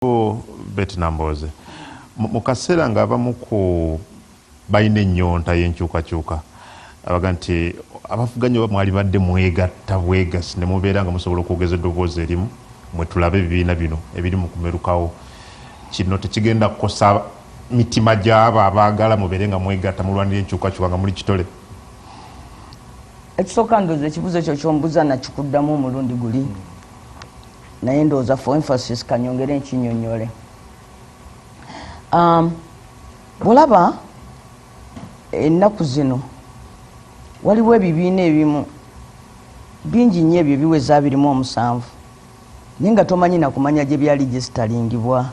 Betty Namboze mu kaseera ng'abamu ku balina ennyonta y'enkyukakyuka abaga nti abavuganya oba mwali badde mwegatta bwegasi ne mubeera nga musobola okwogeza eddoboozi erimu mwe tulabe ebibiina bino ebiri mu kumerukawo kino tekigenda kukosa mitima gy'abo abaagala mubeere nga mwegatta mulwanira enkyukakyuka nga muli kitole. Ekisooka ndowooza ekibuzo ekyo ky'ombuuza nakikuddamu omulundi guli naye ndowooza for emphasis kanyongere nkinyonnyole. Bw'olaba ennaku zino waliwo ebibiina ebimu bingi nnyo ebyo biweza 27 naye nga tomanyi nakumanya gye byali registalingibwa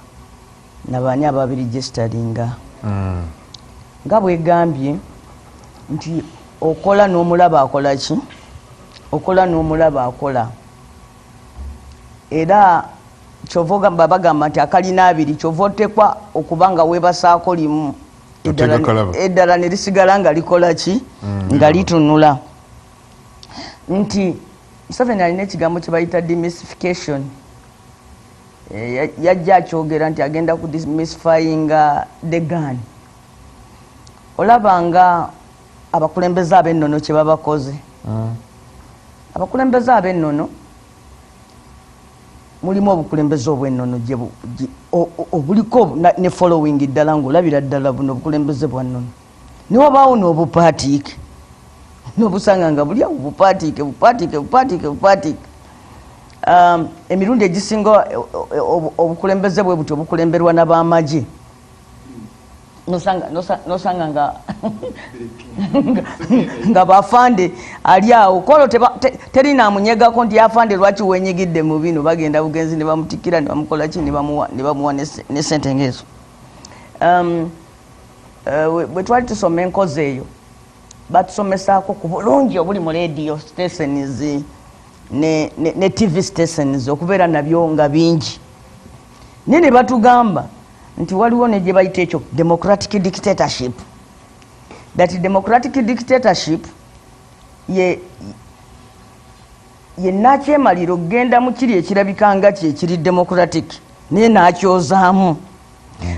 nabaani ababiregistalinga. Nga bwegambye nti okola n'omulaba akola ki? Okola n'omulaba akola. Era kyova bagamba nti akalina abiri kyova otekwa okuba nga weebasaako limu eddala ne lisigala nga likola ki? Nga litunula. Nti Museveni alina ekigambo kye bayita demystification. Yajja akyogera nti agenda ku demystifying the gun. Olabanga abakulembeze ab'ennono kye babakoze. Abakulembeze ab'ennono mulimu obukulembeze obw'ennono obuliko ne following ddala ng'olabira ddala buno obukulembeze bwa nnono. Niwe obaawo n'obupaatiike n'obusanga nga buli awo bupaatiike. Emirundi egisinga obukulembeze bwe buti obukulemberwa n'ab'amagye nosanga nga bafande ali awo kolo teri naamunyegako nti afande lwaki wenyigidde mu bino bagenda bugenzi ne bamutikira ne bamukola ki ne bamuwa ne sente ngezo. Bwe twali tusoma enkozi eyo batusomesaako ku bulungi obuli mu radio stations ne TV stations okubeera nabyo nga bingi naye ne batugamba nti waliwo ne gye bayita ekyo democratic dictatorship. That democratic dictatorship ye nakyemalira okugenda mu kiri ekirabika nga kyekiri democratic naye nakyozaamu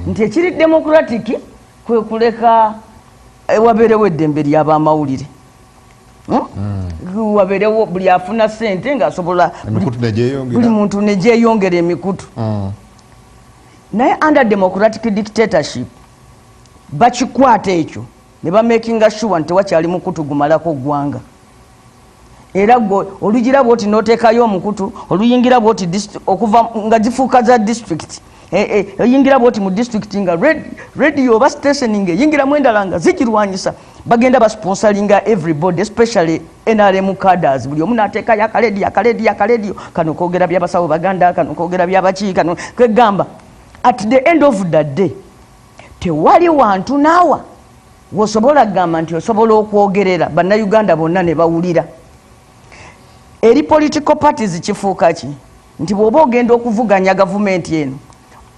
nti ekiri democratic kwe kuleka wabeerewo eddembe ly'abamawulire. Wabeerewo buli afuna ssente ng'asobola buli muntu ne gyeyongera emikutu. Naye under democratic dictatorship bakikwata ekyo ne bamakinga sure nti wakyali mukutu gumalako ggwanga. Era gwe olugira bwoti n'oteekayo omukutu oluyingira bwoti okuva nga zifuuka za district oyingira bwoti mu district nga radio oba station ng'eyingiramu endala nga zigirwanyisa bagenda basponsoringa everybody especially NRM cadres. Buli omu n'ateekayo akaleediyo kano koogera by'abasawo baganda kano koogera by'abaki kano kwegamba. At the end of the day tewali wantu naawa wosobola kugamba nti osobola okwogerera bannayuganda bonna ne bawulira. Eri political parties kifuuka ki nti bw'oba ogenda okuvuganya gavumenti eno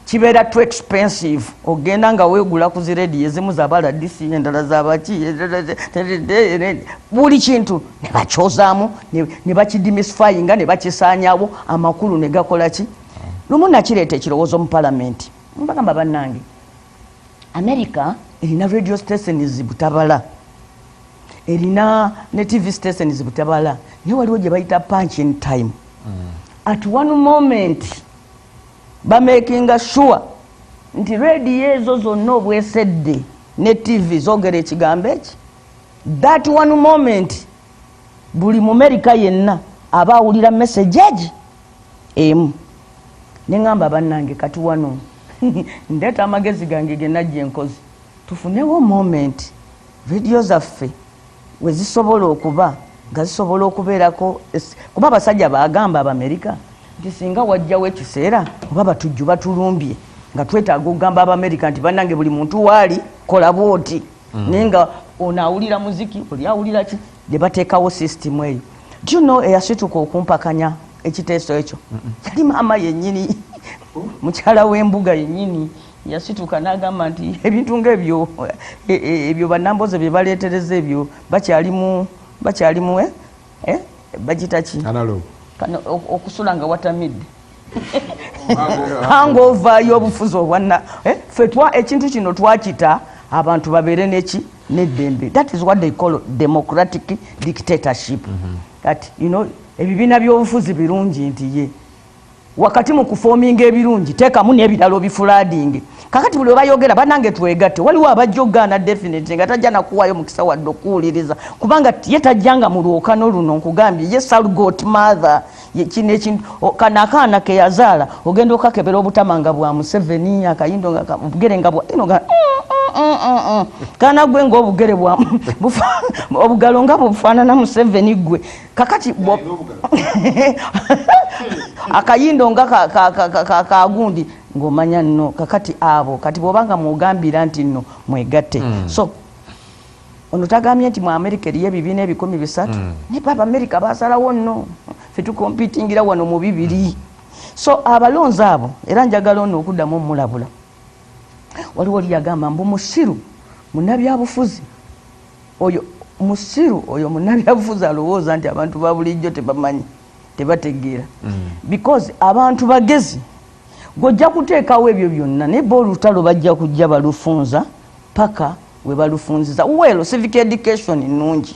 kibeera too expensive ogenda nga weegula ku zirediyo ezimu zabala DC endala zabaki buli kintu ne bakyozaamu ne bakidemystifyinga ne bakisaanyaawo amakulu ne gakola ki. Lumu nakireeta ekirowoozo mu palamenti mbagamba bannange America erina radio stations butabala erina ne TV stations butabala naye waliwo gye bayita punch in time. At one moment bamakinga sure nti radio ezo zonna obwesedde ne TV zoogera ekigambo eki. That one moment buli mu America yenna aba awulira message egi emu. Nengamba bannange kati wano ndeeta amagezi gange ge najja enkozi tufunewo moment video zaffe we zisobola okuba nga zisobola okubeerako kuba abasajja bagamba Abamerika nti singa wajjawo ekiseera oba batujju batulumbye nga twetaaga okugamba Abamerika nti bannange buli muntu waali kola bwoti naye nga ono awulira muziki oli awulira ki ne bateekawo system eyo. Do you know eyasituka okumpakanya ekiteeso ekyo yali maama yennyini mukyala w'embuga yennyini yasituka n'agamba nti ebintu ng'ebyo ebyo bannamboze bye baleetereza ebyo bakyalimu bagita ki okusula nga watamidde hangover y'obufuzi obwanna ffe ekintu kino twakita abantu babeere neki n'eddembe. That is what they call democratic dictatorship. That you know ebibiina by'obufuzi birungi nti ye wakati mu kufoominga ebirungi teekamu n'ebirala obifulaadinge. Kakati buli bayogera banange twegatte waliwo abajja ogaana definite nga tajja nakuwaayo mukisa wadde okuwuliriza kubanga ye tajjanga mu lwokano luno nkugambye ye surrogate mother kino ekintu kana akaana ke yazaala ogenda okakebera obutama nga bwa Museveni akayindo nga obugere nga bwa ino nga kana gwe ng'obugere bwa obugalo nga bufaanana Museveni gwe kakati akayindo nga kagundi ng'omanya nno kakati abo kati bw'obanga mwogambira nti nno mwegatte. So ono tagambye nti mu America eriyo ebibiina 13 ne Papa America basalawo nno ffe tukompitingira wano mu 2. So abalonzi abo era njagala ono okuddamu omulabula waliwo oli yagamba mbu musiru munnabyabufuzi oyo musiru oyo munnabyabufuzi alowooza nti abantu ba bulijjo tebamanyi tebategeera because abantu bagezi gojja kuteekawo ebyo byonna naye bo olutalo bajja kujja balufunza paka we balufunziza well civic education nnungi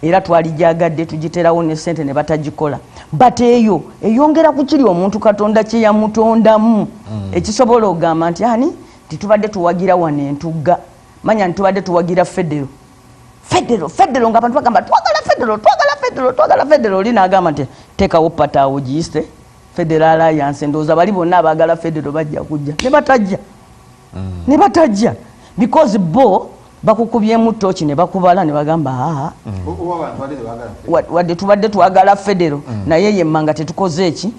era twalijagadde tugiterawo ne ssente ne batagikola but eyo eyongera ku kiri omuntu Katonda kye yamutondamu ekisobola okugamba nti ani titubadde tuwagira wano entugga manya ntubadde tuwagira federo nga abantu bagamba twagala federo oli n'agamba nti teekawo pataawo giyise Federal Alliance ndowooza bali bonna abaagala federo bajja kujja ne batajja because bo bakukubyemu toki ne bakubala ne bagamba wadde tubadde twagala federo naye yemmanga tetukoze eki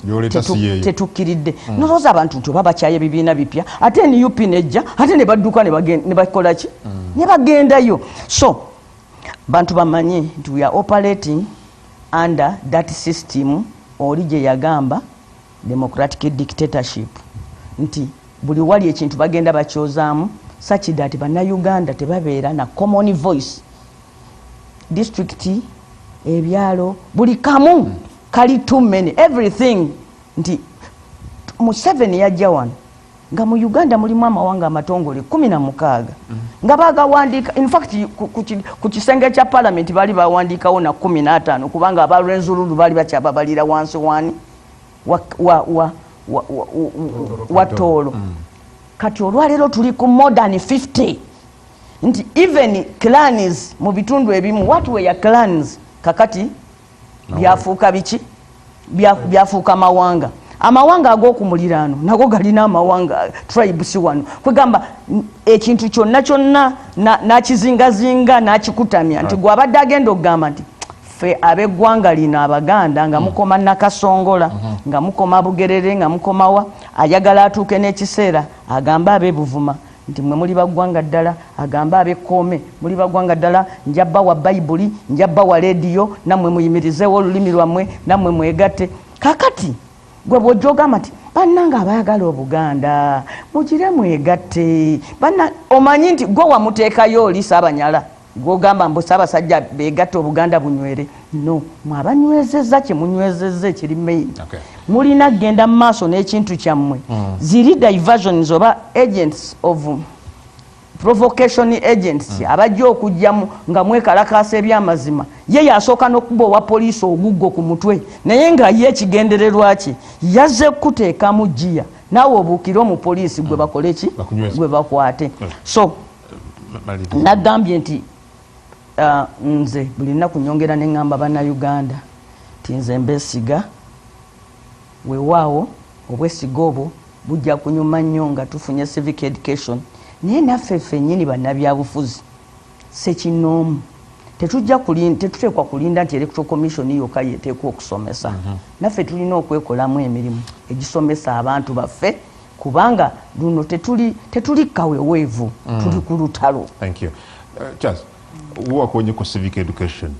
tetukkiridde nolowooza abantu nti oba bakyaye ebibiina bipya ate NUP nejja ate ne badduka ne bakola ki ne bagendayo. So bantu bamanye nti we are operating under that system oli gye yagamba democratic dictatorship nti buli wali ekintu bagenda bakyozaamu such that bannayuganda tebabeera na common voice. District ebyalo buli kamu kali too many everything nti Museveni yajja wano nga mu Uganda mulimu amawanga amatongole 16 nga bagawandiika in fact ku kisenge kya parliament bali bawandiikawo na 15 kubanga abalwenzululu bali bakyababalira wansi wani wa tolo kati olwaleero tuli ku modern 50 nti even clans mu bitundu ebimu what were your clans kakati byafuuka biki byafuuka amawanga ag'okumuliraano nago galina amawanga tribes wano kwegamba ekintu kyonna nakizingazinga nakikutamya nti gwe abadde agenda okugamba nti ffe ab'eggwanga lino Abaganda nga mukoma Nakasongola nga mukoma Bugerere nga mukomawa ayagala atuuke n'ekiseera agamba ab'Ebuvuma nti mwe muli baggwanga ddala agamba ab'Ekkoome muli baggwanga ddala njabba wa Bayibuli njabba wa rediyo nammwe muyimirizeewo olulimi lwammwe nammwe mwegatte kakati gwe bw'ojja ogamba nti bannanga abayagala Obuganda mugire mwegatte omanyi nti gwe wamuteekayo oli Saabanyala gwogamba mbu Ssaabasajja beegatte Obuganda bunywere no mwabanywezezza kyemunywezezza ekiri main mulina genda mu maaso n'ekintu kyammwe ziri diversions oba agents of provocation agents abajja okujjamu nga mwekalakaasa ebyamazima ye yasooka n'okuba owa poliisi oguggo ku mutwe naye nga ye ekigendererwa kye yazze kuteekamu jiya naawe obuukire omupoliisi gwe bakole ki gwe bakwate. So nagambye nti nze buli nnaku nyongera ne ŋŋamba bannayuganda nti nze mbeesiga weewaawo obwesiga obwo bujja kunyuma nnyo nga tufunye civic education naye naffe ffennyini bannabyabufuzi sekinoomu tetuteekwa kulinda nti electoral commission yokka yeteekwa okusomesa naffe tulina okwekolamu emirimu egisomesa abantu baffe kubanga luno tetuli kaweweevu tuli ku lutalo. Thank you. Charles, wakonye ku civic education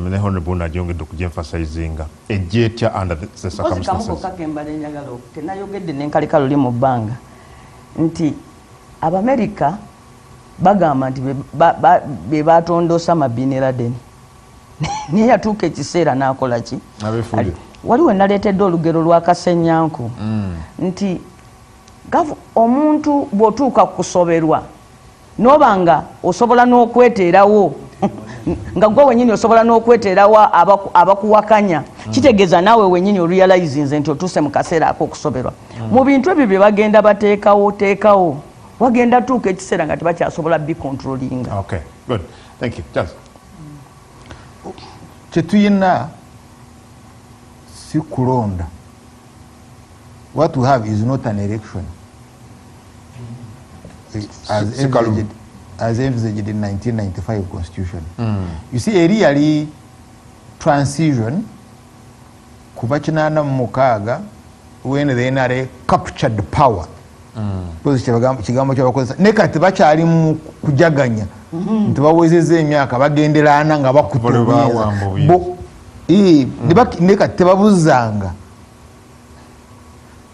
ne honorable najongedde okugyemphasizinga ejja etya under the circumstances kakembale njagala tenayogedde nenkaleka luli mu bbanga nti Abamerika bagamba nti be batonda Osama bin Laden naye yatuuka ekiseera n'akola ki waliwo naleetedde olugero lwa Kasenyanku nti omuntu bw'otuuka kusoberwa noba nga osobola n'okweteerawo nga gwe wenyini osobola n'okweteerawo abakuwakanya kitegeeza naawe wenyini orealizinze nti otuuse mu kaseera ak'okusoberwa mu bintu ebyo bye bagenda bateekawo wagenda tuuka ekiseera nga tebakyasobola bicontrolinga. Okay, good. Thank you. Just. Chetuyina si kulonda. What we have is not an election. As envisaged in 1995 Constitution. You see, a really transition kuva 1986 when the NRA captured power. Kigambo kyabakozesa ne kati bakyali mu kujaganya nti bawezezza emyaka bagenderana nga bakutubiza ne kati tebabuzanga.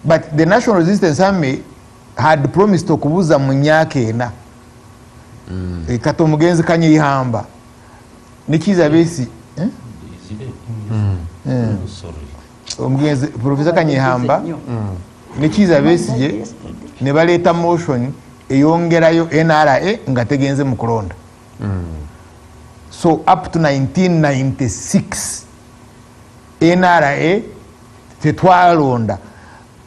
But the National Resistance Army had promised okubuza mu myaka ena kati omugenzi Kanyihamba nekiza besi omugenzi Professor Kanyihamba nekiza Besigye ne baleeta motion eyongerayo NRA nga tegenze mu kulonda. So up to 1996 NRA tetwalonda.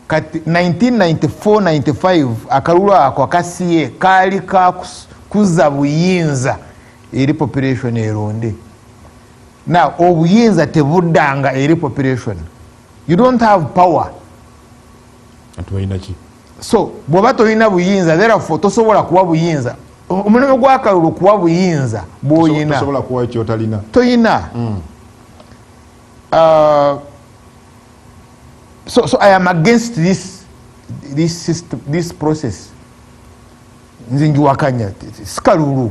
Kati 1994-95 akalulu ako akasiye kaali kakuza buyinza eri population eronde. Now obuyinza tebuddanga eri population. You don't have power. So bw'oba tolina buyinza therefore tosobola kuwa buyinza. Omulimu gw'akalulu kuwa buyinza bw'olina tosobola kuwa ekyotalina toyina. So I am against this system, this process. Nze njiwakanya sikalulu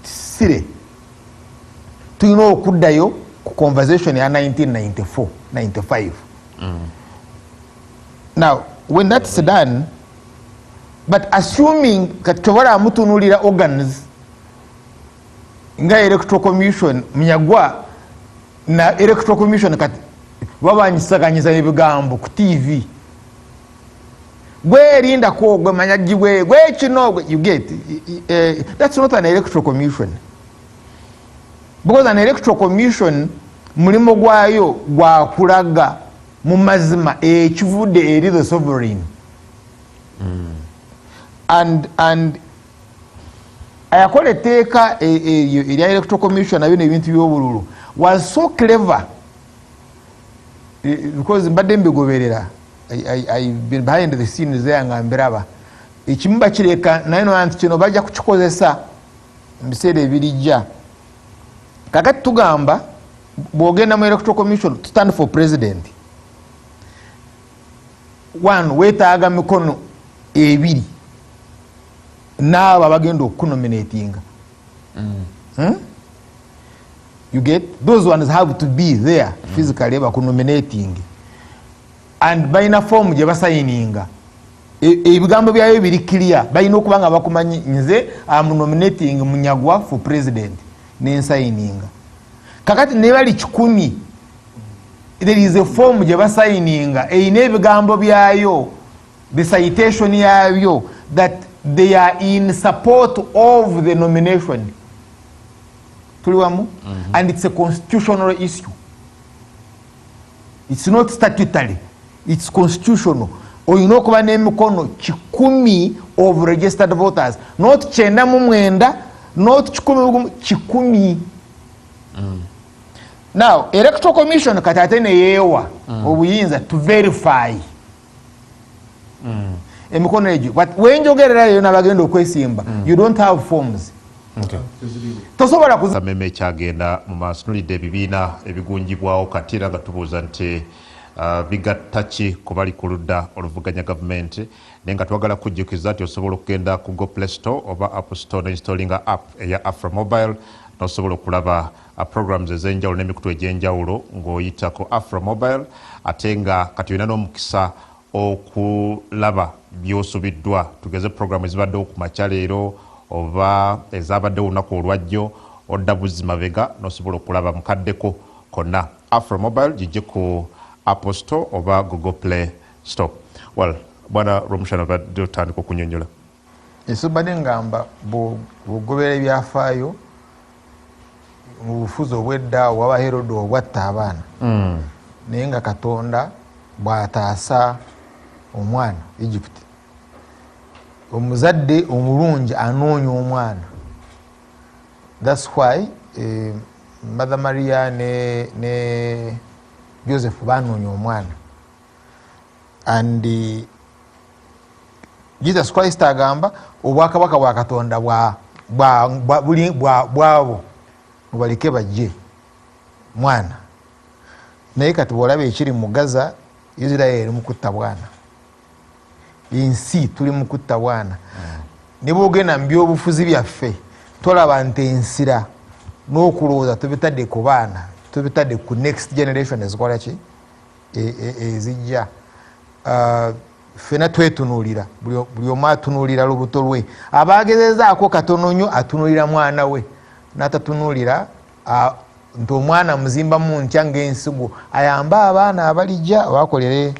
sire tulina okuddayo ku conversation ya 1994-95. Now when that's done, but assuming kati tobola mutunulira organs nga electoral commission Munyagwa na electoral commission kati babanyisaganyisa ebigambo ku TV gwe erinda ko gwe manyaji gwe kino you get that's not an electoral commission, because an electoral commission mulimo gwayo gwa kulaga mu mazima ekivudde eri the sovereign. And ayakola etteeka erya electoral commission nabyo nebintu by'obululu was so clever because mbadde mbigoberera. I've been behind the scenes there nga mbiraba ekimu bakireka naye nti kino bajja kukikozesa mu biseera ebirijja. Kakati tugamba bw'ogenda mu electoral commission to stand for president, one weetaaga mikono ebiri n'abo abagenda okunominatinga. You get those ones have to be there physically bakunominating and balina form gye basayininga ebigambo byayo biri clear, balina okuba nga bakumanyi nze am nominating Munyagwa for president n'ensayininga. Kakati ne bali 10 there is a form gye basayininga eyina ebigambo byayo the citation yayo that they are in support of the nomination. And it's a constitutional issue. It's not statutory, it's constitutional. Oyina okuba n'emikono 10 of registered voters, not 99, not 10. Now electoral commission kati ate neyeewa obuyinza to verify emikono egyo, but wenjogererayo n'abagenda okwesimba you don't have forms. Tosobola kusameme ekyagenda mu maaso nulidde ebibiina ebigunjibwawo kati era nga tubuuza nti bigatta ki ku bali ku ludda oluvuganya gavumenti, naye nga twagala kujjukiza nti osobola okugenda ku Google Play Store oba App Store neinstallinga app eya Afra Mobile n'osobola okulaba programs ez'enjawulo n'emikutu egy'enjawulo ng'oyitako Afra Mobile, ate nga kati olina n'omukisa okulaba by'osubiddwa, tugeze programu ezibaddewo ku makya leero oba ezabadde olunaku olwajjo odda buzzi mabega n'osobola okulaba mukaddeko konna. Afro Mobile gijje ku Apple Store oba Google Play Store. Well, bwana Romushana badde otandika okunyonyola. Esobadde ngamba bw'ogobera ebyafaayo mu bufuzi obw'edda waba Herode obwatta abaana. Naye nga Katonda bw'ataasa omwana Egypt. Omuzadde omulungi anoonya omwana. That's why Mother Maria ne Joseph banoonya omwana. And Jesus Christ agamba obwakabaka bwa Katonda bwabo mubalike bajje mwana. Naye kati bw'olaba ekiri mu Gaza, Israel eri mu kutta bwana. Ensi tuli mu kutta bwana. Ne bw'ogenda mu byobufuzi byaffe tolaba nti ensira n'okulowooza tubitadde ku baana, tubitadde ku next generation ezikola ki ezijja. Ffena twetunuulira, buli omu atunuulira lubuto lwe. Abaagezezaako katono nnyo atunuulira mwana we, n'atatunuulira nti omwana muzimbamu ntya ng'ensigo ayambe abaana abalijja, abakolere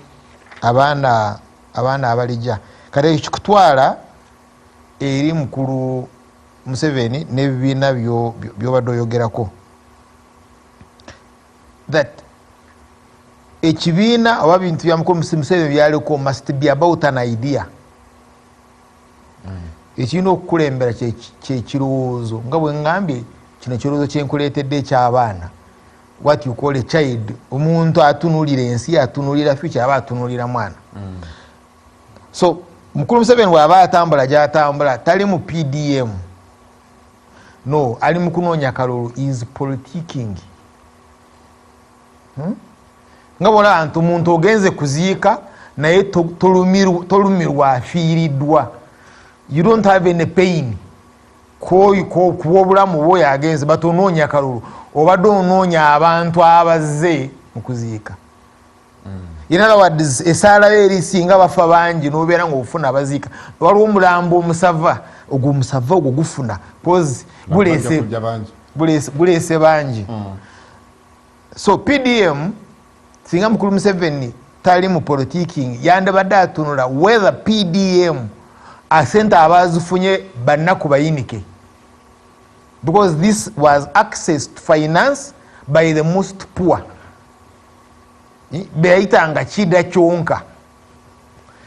abaana abalijja. Kati ekikutwala eri mukulu Museveni n'ebibiina by'obadde oyogerako, that ekibiina oba bintu bya mukulu Museveni byaliko must be about an idea. Ekirina okukulembera kyekirowoozo, nga bwe ngambye kino ekirowoozo kyenkuleetedde eky'abaana. What you call a child, omuntu atunuulira ensi, atunuulira future, aba atunuulira mwana. So mukulu Museveni bw'aba atambula gy'atambula tali mu PDM, no, ali mu kunoonya kalulu, is politicking. Nga bw'olaba nti omuntu ogenze kuziika naye tolumirwa afiiriddwa, you don't have any pain kuba obulamu bwo yagenze, but onoonya kalulu, obadde onoonya abantu abazze mu kuziika. In other words, esaalayo eri singa bafa bangi n'obeera ng'ofuna abaziika, waliwo omulambo omusava, ogwo omusava ogwo gufuna pose buleese bangi. So PDM singa mukulu Museveni tali mu politicking, yandibadde atunula whether PDM asente abazifunye bannaku bayinike, because this was access to finance by the most poor. Beyayitanga kida kyonka.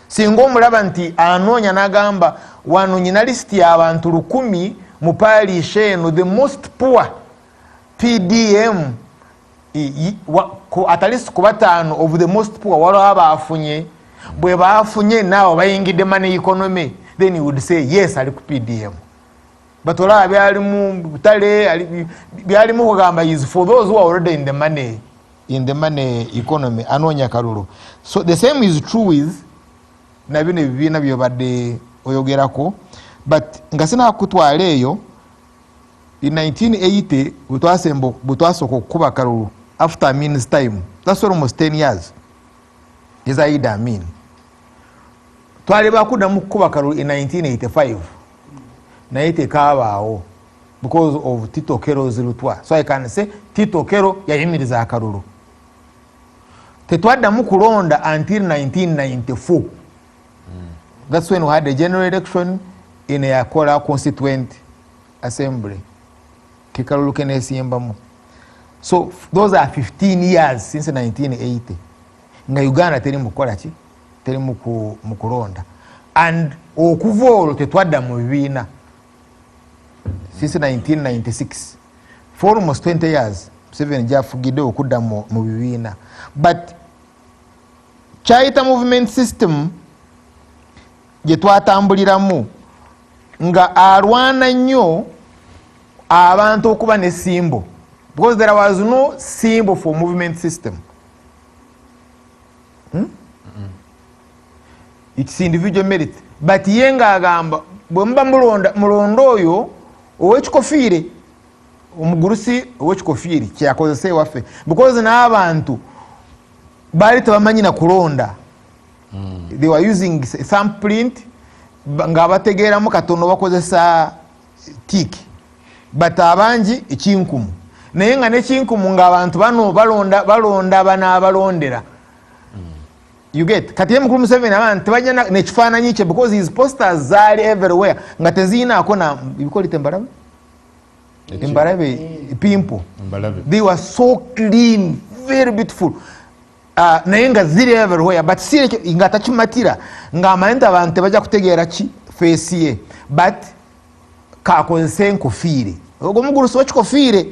Singa omulaba nti anoonya n'agamba wano nyina lisiti y'abantu 100 mu paalisha eno, the most poor PDM at least ku 5 of the most poor waliwo abafunye. Bwe baafunye naawe bayingidde money economy, then you would say yes, ali ku PDM. But olaba byalimu butale, byalimu kugamba is for those who are already in the money economy, anoonya kalulu. So the same is true with na bino ebibiina byobadde oyogerako, but nga sinakutwala eyo. In 1980 bwetwasooka okukuba kalulu after Amin's time, that's almost 10 years. Is Idi Amin. Twali bakuddamu kukuba kalulu in 1985, naye tekaabaawo because of Tito Kero's lutwa. So I can say Tito Kero yayimiriza akalulu. Tetwaddamu kulonda until 1994. That's when we had a general election in Yakola Constituent Assembly. Kekalulu kenesimbamu. So those are 15 years since 1980. Nga Uganda teri mukola ki? Teri mukulonda. And okuva olwo tetwadda mu bibiina since 1996. For almost 20 years, Museveni gyafugidde okudda mu bibiina. But kyayita movement system gye twatambuliramu nga alwana nnyo abantu okuba ne symbol, because there was no symbol for movement system. It's individual merit. But ye ng'agamba bwe muba mulonda oyo ow'ekikofiire, omugurusi ow'ekikofiiri kyeyakozesa ewaffe, because n'abantu baali tebamanyi na kulonda. They were using thumbprint nga bategeeramu katono bakozesa tiki. but abangi ekinkumu naye nga nekinkumu ng'abantu bano balonda banaabalondera. You get kati ye mukulu Museveni abantu tebajja nekifaananyi kye because his posters zaali everywhere nga teziinaako na ibikolite embalabe pimple. They were so clean, very beautiful. Naye nga ziri everywhere but si nga takimatira ng'amanyi nti abantu tebajja kutegeera ki face ye but kakozesa enkofiire ogwomugulusi wakikofiire.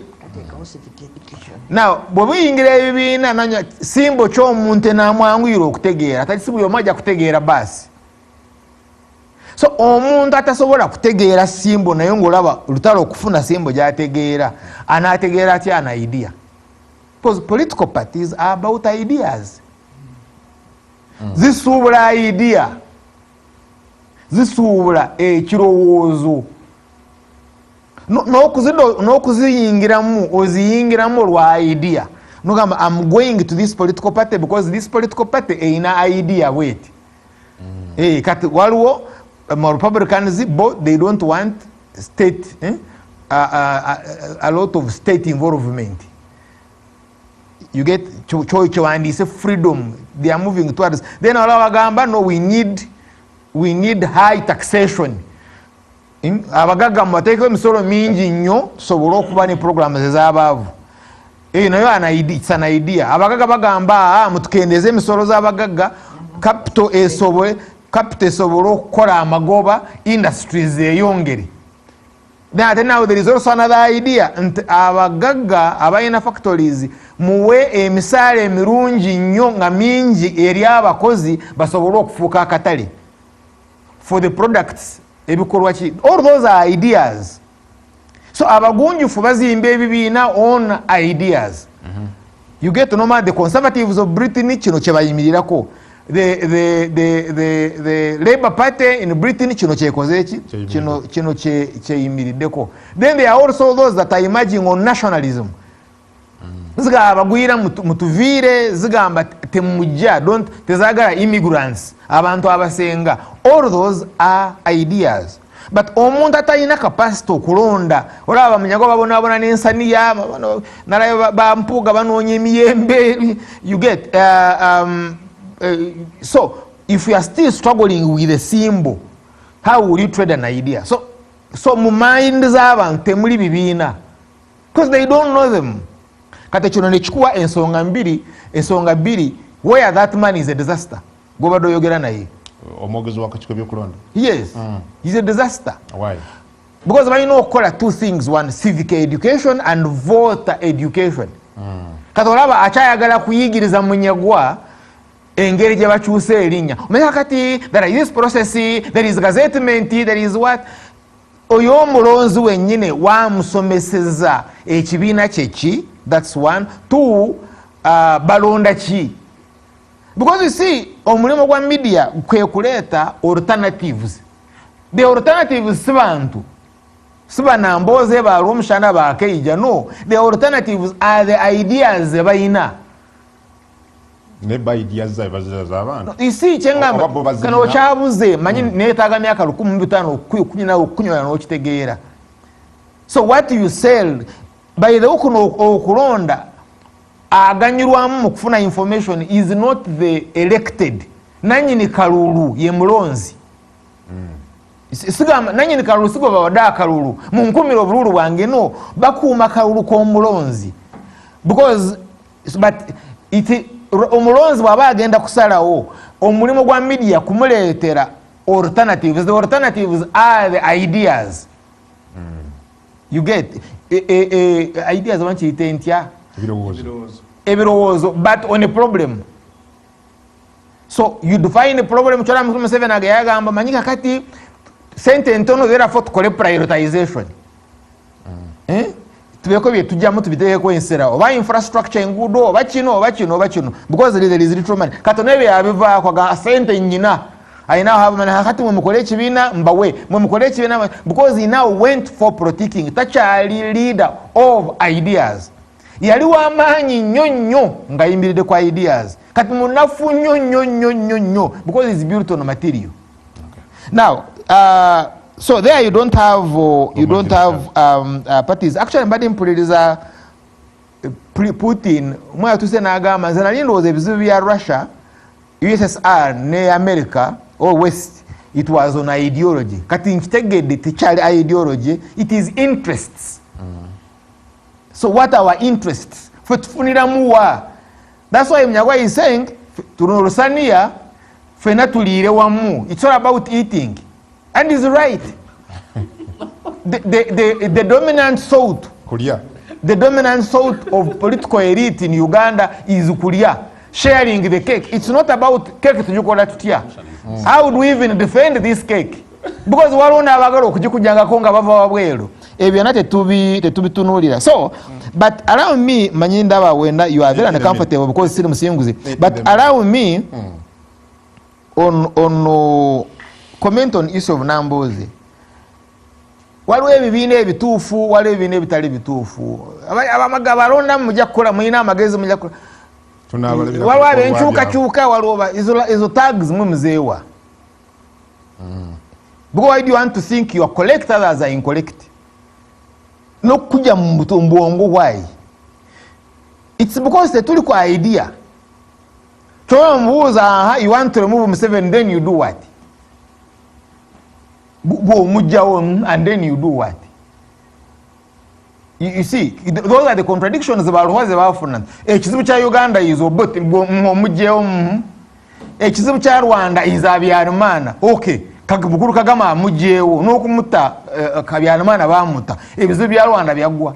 Now bwebuyingira ebibiina nanya simbo ky'omuntu enamwanguyira okutegeera tati si buli omu ajja kutegeera baasi. So omuntu atasobola kutegeera simbo naye ng'olaba lutalo okufuna simbo gy'ategeera anaategeera atya ana idea. Because political parties are about ideas. Zisuubula idea, zisuubula ekirowoozo n'okuziyingiramu oziyingiramu lwa idea nogamba I'm going to this political party because this political party erina idea bweti. Kati waliwo Republicans they don't want state a lot of state involvement. You get choice and it's a freedom they are moving towards. Then abagamba no we need high taxation. Abagaga mwateeka emisolo mingi nnyo tusobole okuba ne programs ez'abaavu. Nayo it's an idea. Abagaga bagamba mutukendeze emisolo z'abagaga capital esobole okukola amagoba industries eyongere. Then now there is also another idea nti abagaga abalina factories muwe emisaala emirungi nnyo nga mingi eri abakozi basobole okufuuka akatale for the products ebikolwa ki. All those are ideas. So abagunjufu bazimba ebibiina on ideas. You get to know the Conservatives of Britain kino kye bayimirirako. The Labour Party in Britain kino kyekoze ki kino kyeyimiriddeko. Then there are also those that are emerging on nationalism. Zigamba bagwira mutuviire zigamba temujja tezagala immigrants abantu abasenga. All those are ideas. But omuntu atalina capacity okulonda olaba munyago babonabona n'ensaniya nalayo bampuga banoonya emiyembe. You get so if you are still struggling with a symbol, how will you trade an idea? So mu mind z'abantu temuli bibiina because they don't know them. Kati kino nekikuwa ensonga bbiri where that man is a disaster. Gobadde oyogera naye omwogezi w'akakiiko by'okulonda. Yes, he's a disaster. Why? Because balina okukola two things, one civic education and voter education. Kati olaba akyayagala kuyigiriza munyagwa engeri gye bakyusa erinnya. Omanya kati there is this process, there is gazettement, there is what. Oyo omulonzi wennyine wamusomeseza ekibiina kyeki. That's one. Two, balonda ki. Because you see, omulimu gwa media kwe kuleeta alternatives. The alternatives si bantu. Si banamboze balwa omushana bakeija. No. The alternatives are the ideas ze bayina. Neba ideas z'abantu. You see, kyengamba kano kyabuze manyi neetaaga myaka 15 okunyola n'okitegeera. So what you sell by the okulonda aganyirwamu mu kufuna information is not the elected. Nanyini kalulu ye mulonzi. Sigamba nanyini kalulu sigo bawada kalulu mu nkumiro bululu bwange no bakuuma kalulu k'omulonzi because but omulonzi bw'aba agenda kusalawo omulimu gwa media kumuleetera alternatives. The alternatives are the ideas. You get ideas abankiyite ntya ebirowoozo but on a problem. So you define a problem. Chola Museveni agayagamba manyi kakati sente entono therefore tukole prioritization. Tubeko bye tujjamu tubiteeko ensera oba infrastructure enguudo oba kino because there is little money. Katone bye abivaako ga sente nyina I now have man hakati mumukole ekibiina mbawe mumukole ekibiina because he now went for politicking. Tachali leader of ideas. Yali w'amaanyi nnyo nga yimiridde kwa ideas. Kati munafu nnyo because it's built on material. Okay. Now So there you don't have parties. Actually mbadde mpuliriza Putin mwe atuse n'agamba nze nali ndowooza ebizibu bya Russia, USSR ne America or West, it was on ideology. Kati nkitegedde tekyali ideology, it is interests. So what are our interests? Ffe tufuniramu wa? That's why Mnyagwa is saying tunolusania ffena tuliire wamu. It's all about eating. And he's right. The dominant thought, the dominant thought of political elite in Uganda is kulya, sharing the cake. It's not about cake tujukola tutya. How do we even defend this cake? Because walona abagala okujikujangako nga bava wabweru. Ebyo nate tubitunuulira. So, but allow me manyinda when you are very uncomfortable because siri musinguzi. But allow me on comment on issue of Nambozi. Waliwo ebibiina ebituufu, waliwo ebibiina ebitali bituufu. Abalonda mujja kukola, mulina amagezi mujja kukola. Waliwo abenkyukakyuka, waliwo ezo tags mwe muzeewa. Because why do you want to think you are correct, others are incorrect? N'okujja mu bwongo why? It's because tetuli ku idea. Chowa mbuuza, you want to remove Museveni, then you do what? And then you do what? You see, those are the contradictions about what the ekizibu kya Uganda is obote mujjeo. Ekizibu kya Rwanda is Habyarimana. Okay, Bukuru Kagama mujjeo n'okumutta Habyarimana bamuta. Ebizibu bya Rwanda byagwa.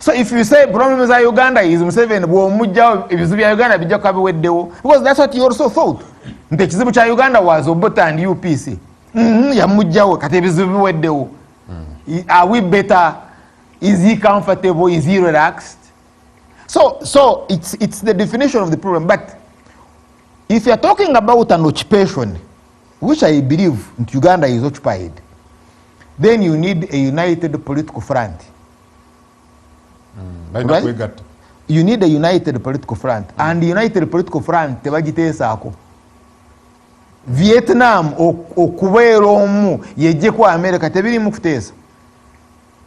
So if you say problems are Uganda is Museveni mujjao ebizibu bya Uganda bijja kabiweddewo, because that's what you also thought. Nti ekizibu kya Uganda was obote and UPC. Yamujjawo kati ebizibu biweddewo. Are we better? Is he comfortable? Is he relaxed? So it's the definition of the problem. But if you are talking about an occupation, which I believe Uganda is occupied, then you need a united political front. Right? You need a united political front. And the united political front tebagiteesaako. Vietnam okubeera omu yejjeko America tebirimu kuteesa.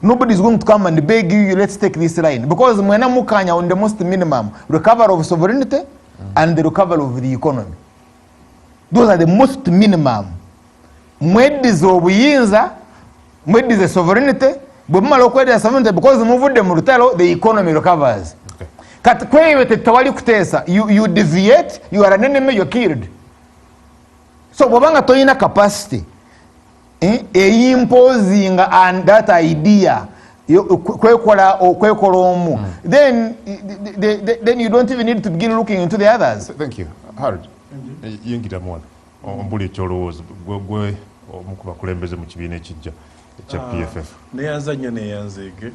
Nobody is going to come and beg you, let's take this line. Because mwena mukanya on the most minimum, recovery of sovereignty and the recovery of the economy. Those are the most minimum. Mwedize obuyinza, mwedize sovereignty, bwemala okwedeza sovereignty because muvudde mu lutalo, the economy recovers. Kati kwewe tetawali kuteesa, you deviate, you are an enemy, you're killed. So bwabanga toyina capacity, imposing and that idea kwekola omu, then you don't even need to begin looking into the others. Thank you. Harold, yingira mwana ombuli ekyolowooza gwe omukubakulembeze mu kibiina ekijja ekya PFF. Neyanza nnyo neyanzeege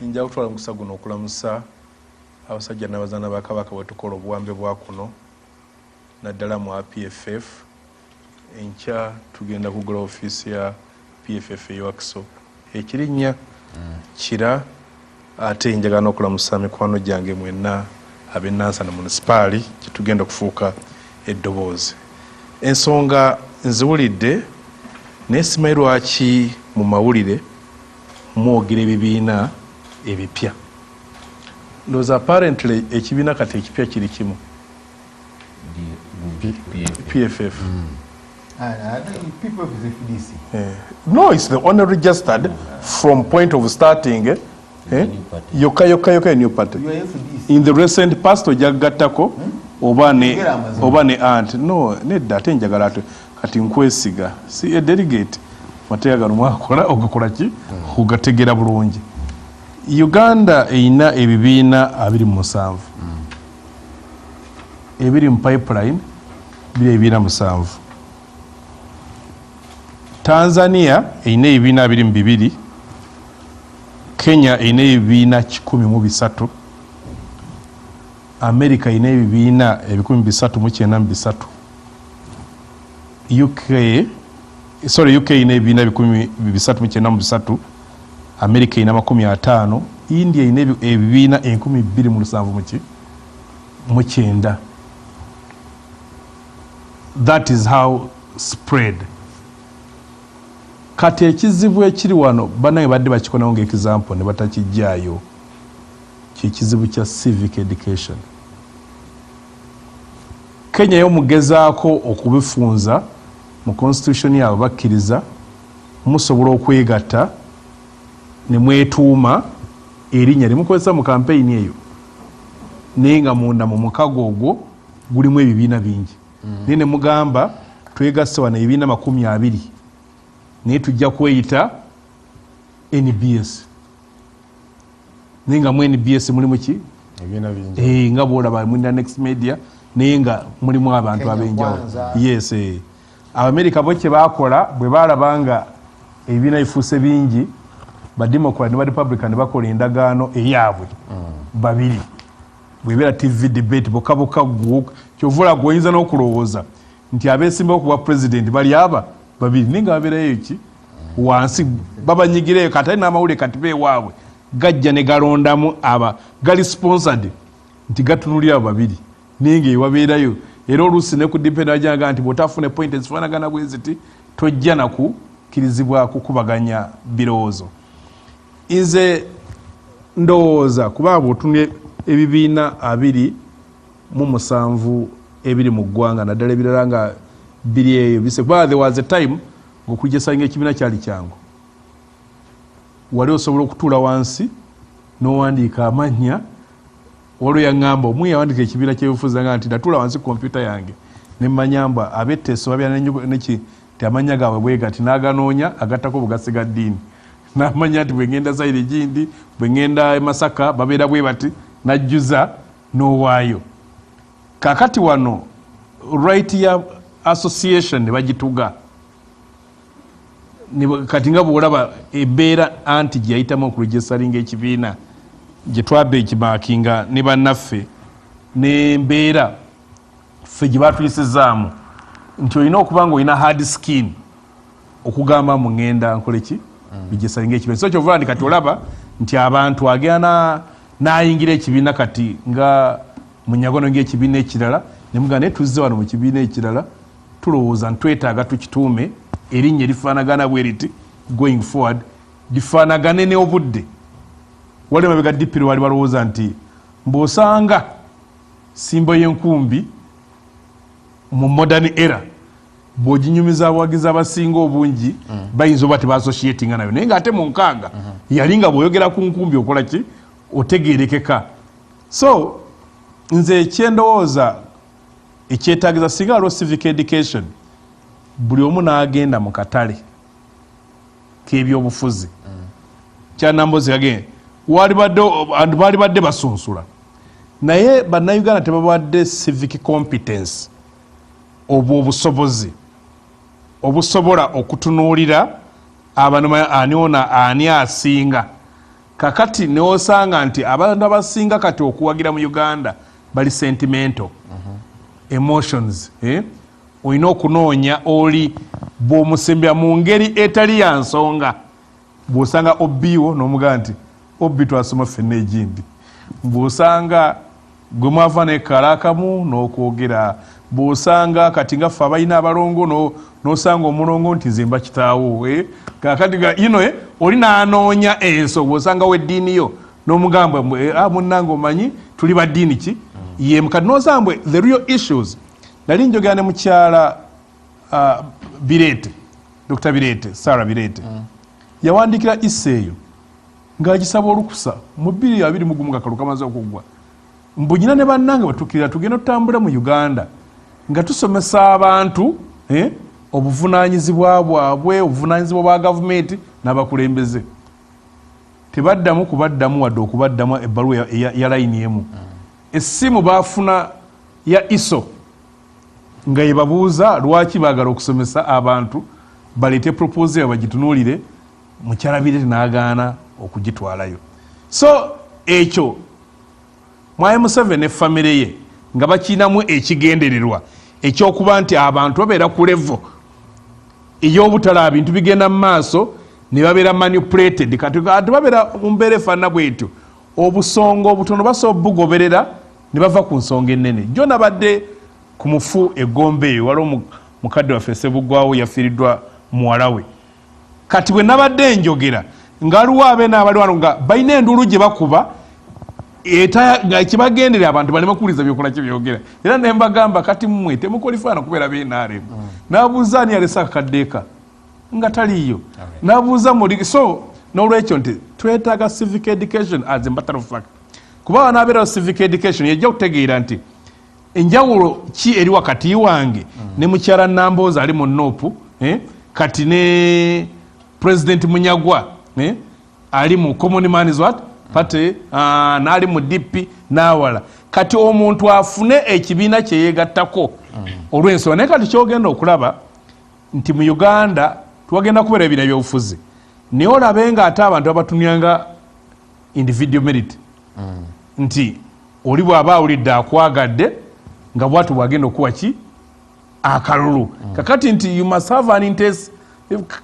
njja kutwala mukisa guno okulamusa abasajja n'abazaana ba Kabaka bwe tukola obuwambe bwa kuno naddala mu PFF. Enkya tugenda kugula ofiisi ya PFF ewakiso ekirinnya kira, ate njagala n'okulamusa mikwano gyange mwenna ab'Nansana munisipaali kitugenda okufuuka eddoboozi. Ensonga nziwulidde naye simanyi lwaki mu mawulire mwogera ebibiina ebipya. Ndowooza apparently ekibiina kati ekipya kiri kimu, PFF. People of the FDC. No, it's the only registered from point of starting. Yoka a new party. In the recent past, Jagattako, Obane aunt. No, need that in Jagalato. Kati nkwesiga. See a delegate. Matega Mwakola Ogokorachi, who got to get a bulungi. Uganda eina ebibiina abiri musanvu. Ebiri mu pipeline biri ebibiina musanvu. Tanzania eina ebibiina abiri mu bibiri. Kenya eina ebibiina 13. America eina ebibiina 393. UK eina ebibiina 393. America ina 50, India ina ebibiina 27,900. That is how spread kati ekizibu ekiri wano bannange badde bakikonawo ng'example ne batakijjaayo kyekizibu kya civic education. Kenya yo mugezaako okubifunza mu constitution yaabwe bakkiriza musobola okwegatta ne mwetuuma erinnya limukozesa mu kampeyini eyo naye nga munda mu mukago ogwo gulimu ebibiina bingi naye ne mugamba twegasse wano ebibiina 20 naye tujja kweyita NBS naye nga mu NBS mulimu ki nga bwolaba mulina Next Media naye nga mulimu abantu ab'enjawulo. Yes, Abamerika bo kye baakola bwe baalaba nga ebibiina bifuuse bingi bademocrat ne barepublican ne bakola endagaano eyaabwe babiri bwebeera TV debate bokaboka gwo kyovula gwoyinza n'okulowooza nti abeesimbawo ku bwa president bali aba babiri naye nga babeerayo ki wansi babanyigireyo kati ali n'amawulire kati beewaabwe gajja ne galondamu aba gali sponsored nti gatunulira abo babiri naye ngaewabeerayo era oluusi ne ku dipenda wajaga nti bw'otafuna point ezifaanagana bwe ziti tojja nakukkirizibwa kukubaganya birowoozo. Nze ndowooza kuba bw'otunye ebibiina 27 ebiri mu ggwanga naddala ebirala nga biri eyo bise kuba there was a time ng'okujjasanga ekibiina kyali kyangu wali osobola okutuula wansi n'owandiika amannya waliwo yaŋŋamba omu yawandika ekibiina ky'ebifuzi nga nti natuula wansi kompyuta yange ne mmanyamba ab'etteeso babyala neki ti amannya gaabwe bwegati n'aganoonya agattako bugasiga ddiini n'amanya nti bwe ngenda Zaire gindi bwe ngenda Masaka babeera bwe bati najjuza n'owaayo. Kakati wano right ya association ne bagituga kati nga bwolaba ebeera anti gye yayitamu okuregistaringa ekibiina gye twabba ekimaakinga ne bannaffe n'embeera ffe gye batuyisizaamu nti olina okuba nga olina hard skin okugamba mu ŋŋenda nkoleki bigisalinga ekibiina so kyovula ndi kati olaba nti abantu agenda n'ayingira ekibiina kati nga munyagono ng'ekibiina ekirala ne mugamba naye tuzze wano mu kibiina ekirala tulowooza ntwetaaga tukituume erinnya erifaanagana bwe riti going forward lifaanagane n'obudde. Wali mabega dipiro wali balowooza nti mb'osanga simbo y'enkumbi mu modern era bw'oginyumiza abawagizi abasinga obungi bayinza oba tebaasosietinga nayo naye ng'ate mu nkaaga yali nga bw'oyogera ku nkumbi okola ki otegeerekeka. So nze kyendowooza ekyetaagiza singa waliwo civic education buli omu n'agenda mu katale k'ebyobufuzi kyanambozi agende baali badde basunsula naye bannayuganda tebabadde civic competence obwo obusobozi obusobola okutunuulira abantu ani ona ani asinga. Kakati neosanga nti abantu abasinga kati okuwagira mu Uganda bali sentimental emotions olina okunoonya oli bw'omusembya mu ngeri etali ya nsonga. Bw'osanga obbiwo n'omugamba nti obbi twasoma ffenna egindi bw'osanga gwe mwava nekalakamu n'okwogera bw'osanga kati nga ffe abalina abalongo n'osanga omulongo nti nze mba kitaawo kakati oli n'anoonya enso bw'osanga weddiini yo n'omugamba munnange omanyi tuli ba ddiini ki ye kati n'osanga the real issues. Nali njogera ne mukyala Birete Dr. Birete Sarah Birete yawandikira iseeyo ng'agisaba olukusa mu 2021 nga kalu kamaze okuggwa mbunyina ne bannange batukirira tugenda tutambula mu Uganda nga tusomesa abantu obuvunaanyizibwa bwabwe obuvunaanyizibwa bwa gavumenti n'abakulembeze tebaddamu kubaddamu wadde okubaddamu ebbaluwa ya layini emu. Essimu baafuna ya ISO nga yebabuuza lwaki baagala okusomesa abantu baleete proposal bagitunuulire mukyala Birete n'agaana okugitwalayo. So ekyo Mwai Museveni ne famire ye nga bakiinamu ekigendererwa ekyokuba nti abantu babeera ku level ey'obutala bintu bigenda mu maaso ne babeera manipulated kati babeera mu mbeera efaanana bwetyo obusonga obutono basobola bugoberera ne bava ku nsonga ennene. Jjo nabadde ku mufu eggombe eyo waliwo mukadde waffe Ssebuggwawo yafiiriddwa muwala we kati bwe nabadde njogera ngaliwo abeena abali wano nga balina enduulu gye bakuba nga kibagendera abantu baleme kuwuliza byokola kyebyogera era nembagamba kati mmwe temukwalifaana kubeera BNRM nabuuza ani yalese akakaddeeka nga taliyo nabuuza muli so n'olwekyo nti twetaaga civic education as a matter of fact kuba wanaabeerawo civic education yejja kutegeera nti enjawulo ki eri wakati wange ne mukyala Nambooza ali mu NOP kati ne President Munyagwa ali mu Common Man's Party n'ali mu DP n'awala kati omuntu afune ekibiina kye yeegattako olw'ensonga naye kati kyogenda okulaba nti mu Uganda twagenda kubeera ebibiina by'obufuzi naye olabe nga ate abantu abatunyanga individual merit nti oli bw'aba awulidde akwagadde nga bwatu bwagenda okuwa ki akalulu kakati nti you must have an intense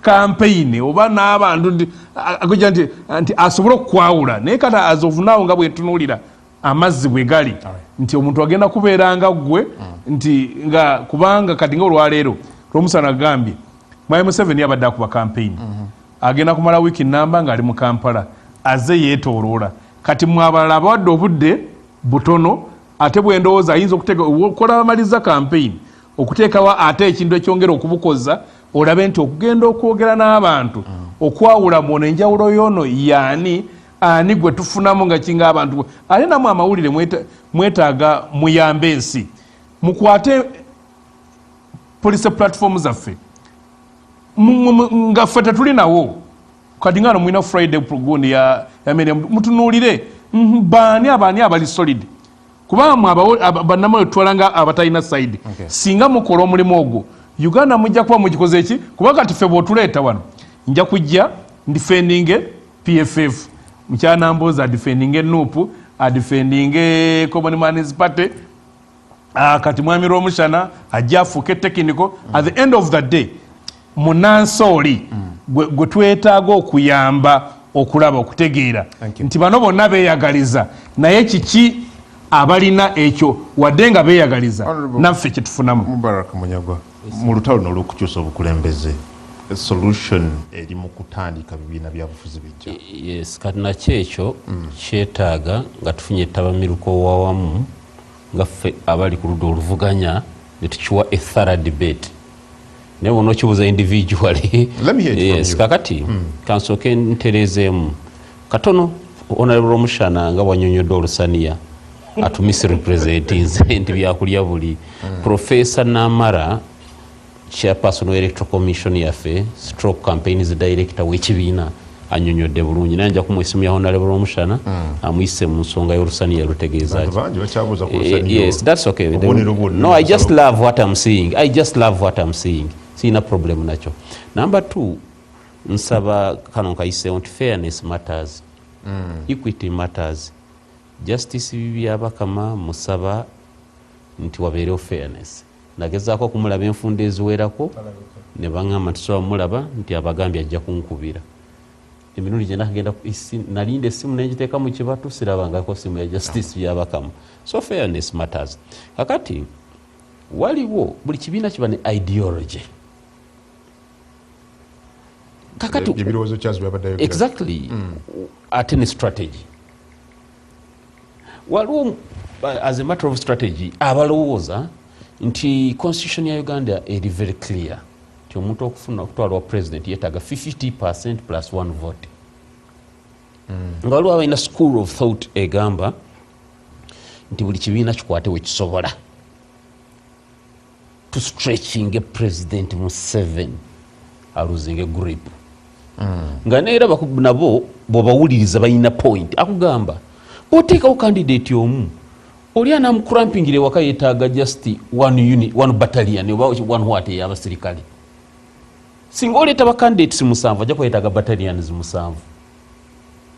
campaign oba n'abantu nti asobole okukwawula naye kati azovunaawo nga bwentunuulira amazzi bwe gali nti omuntu agenda kubeera nga ggwe nti nga kubanga kati nga olwaleero lwomusana agambye Mwai Museveni abadde akuba campaign agenda kumala wiiki namba ng'ali mu Kampala aze yeetooloola kati mwabalala abawadde obudde butono ate bwendowooza ayinza okukola amaliza campaign okuteekawo ate ekintu ekyongera okubukoza olabe nti okugenda okwogera n'abantu okwawula mu enjawulo y'ono yaani ani gwe tufunamu nga kinga abantu ate namwe amawulire mwetaaga muyambe ensi mukwate police platform zaffe nga ffe tetulinawo kati ngano mwina Friday gundi ya mutunuulire baani abali solid kubamu bannamwe twalanga abatalina side singa mukola omulimu ogwo Uganda mujja kuba mugikoze eki kuba kati ffe bw'otuleeta wano nja kujja ndifendinge PFF mukyala Nambooza adifendinge NUP adifendinge Common Man's Party kati mwami Rwomushana ajja afuuke technical at the end of the day munansooli gwe twetaaga okuyamba okulaba okutegeera nti bano bonna beeyagaliza naye kiki abalina ekyo wadde nga beeyagaliza naffe kyetufunamu. Mubarak Munyagwa mu lutalo n'olw'okukyusa obukulembeze solution eri mu kutandika bibiina byabufuzi bijja. Yes, kati nakyo ekyo kyetaaga nga tufunye ettabamiruko wawamu nga ffe abali ku ludda oluvuganya ne tukiwa a thorough debate naye wona okibuuza individually. Yes, kakati kansooke ntereezeemu katono Honorable Rwomushana nga bwanyonyodde olusaniya atumisrepresentinze nti byakulya buli Professor Namara chairperson electoral commission yaffe stroke campaigns director w'ekibiina anyonyodde bulungi naye nja kumwesimu ya Honorable Rwomushana amuyise mu nsonga y'olusaniya lutegeeza yes, that's okay. No, I just love what I'm seeing. Sina problem nacho. Number 2, nsaba kano nkayise nti fairness matters, equity matters, justice byabakama musaba nti wabeerewo fairness. Nagezaako kumulaba enfunda eziwerako ne baŋŋamba tusobola mulaba nti abagambye ajja kunkubira. Emirundi gye nakagenda nalinda essimu n'engiteeka mu kibatu sirabangako simu ya justice byabakama. So fairness matters. Kakati waliwo buli kibiina kiba ne ideology. Kakati exactly ate ne strategy. Waliwo as a matter of strategy abalowooza nti constitution ya Uganda eri very clear nti omuntu okufuna okutwalwa president yeetaaga 50% plus 1 vote. Nga waliwo abalina school of thought egamba nti buli kibiina kikwate we kisobola to stretching president Museveni aluzinge grip. Nga neera nabo bw'obawuliriza balina point akugamba oteekawo candidate omu oli anamukurampingire waka yeetaaga just one battalion oba one what ey'abasirikale. Singa oleeta ba candidates 7 ajja kwetaaga battalions 7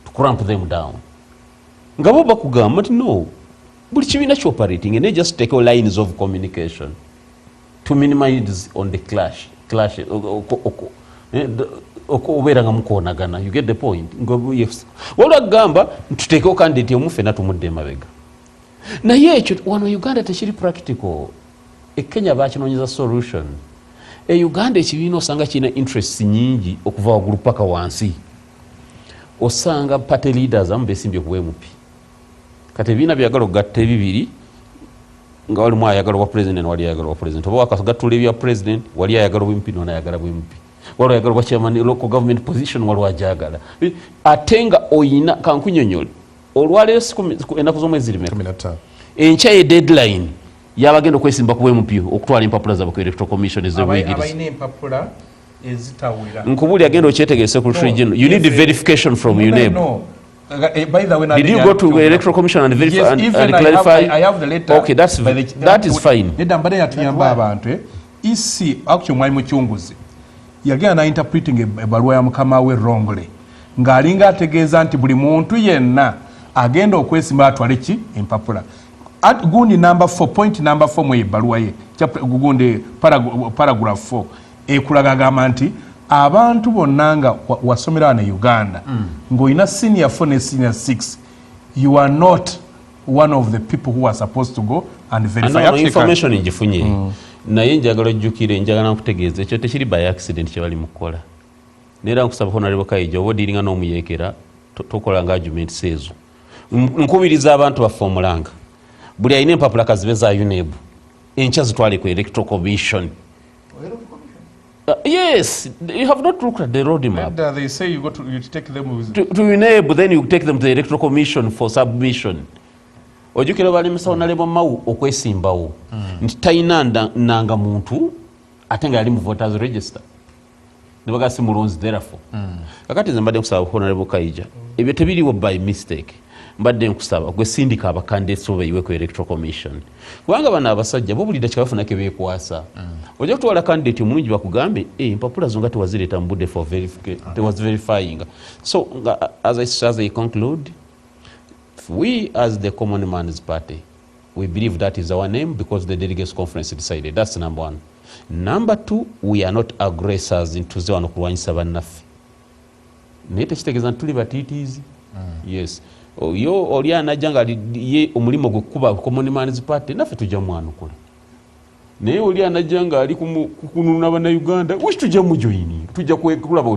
to cramp them down. Nga bo bakugamba nti no buli kibiina operating and they just take all lines of communication to minimize on the clash obeera nga mukoonagana. You get the point. Waliwo agamba tuteekewo candidate omu ffenna tumudde emabega. Naye ekyo wano Uganda tekiri practical. Kenya bakinoonyeza solution. Uganda ekibiina osanga kirina interest nyingi okuva waggulu paka wansi. Osanga party leaders amu besimbye ku MP. Kati ebibiina byagala okugatta ebibiri nga walimu ayagala obwa president wali ayagala obwa president. Oba wakagattula ebya president wali ayagala obwa MP nona ayagala obwa MP. Wali ayagala obwa chairman local government position wali ajagala. Ate nga oyina kankunyonyole olwaleero ennaku z'omwezi 15 enkya ye deadline yabagenda okwesimba ku MP okutwala empapula zaabwe ku electoral commission ez'obuyigiriza. Abayina empapula ezitawera. Nkubuli agenda okyetegerese ku region. You need the verification from UNEB. No. By the way, did you go to the electoral commission and verify and clarify? I have the letter. Okay, that is fine. Nedambade yatuyamba abantu isi actually mwali muchunguzi yagenda na interpreting ebaluwa ya mukama we wrongly ng'alinga ategeeza nti buli muntu yenna agenda okwesimba atwale ki empapula. At gundi number 4 point number 4 mu ebaluwa ye gundi paragraph 4 ekulaga agamba nti abantu bonna nga wasomera ne Uganda ng'olina senior 4 ne senior 6 you are not one of the people who are supposed to go and verify. No, information njifunye naye njagala ojjukire njagala nkutegeeza ekyo tekiri by accident kye bali mukola. Neera nkusaba honorable Kaija oba odiringa n'omuyeekera tokola nga arguments ezo. Nkubiriza abantu baffe omulanga buli ayina empapula kazibe za UNEB enkya zitwale ku electoral commission. Yes, you have not looked at the roadmap. They say you take them with to UNEB, then you take them to the electoral commission for submission. Ojukira balimisa onalebo mau okwesimbawo nti talina nanga muntu ate nga ali mu voters register ne bagasi mulonzi therefore. Kakati nze mbadde nkusaba honorable Kaija ebyo tebiriwo by mistake. Mbadde nkusaba gwe sindika abakandidates obayiwe ku electoral commission kubanga bano abasajja bo buli dakika bafunako beekwasa. Ojja kutwala candidate omulungi bakugambe empapula zo nga tewazireeta mu budde for verifying. So as I conclude, we as the Common Man's Party, we believe that is our name because the delegates conference decided. That's number one. Number two, we are not aggressors into the kulwanyisa bannaffe. Naye tekitegeeza nti tuli batiitiizi. Yes. Yo oli anajja nga ye omulimo gwe kuba Common Man's Party naffe tujja mwanukula. Naye oli anajja nga ali kununula bannayuganda wish tujja mujoyini tujja kulaba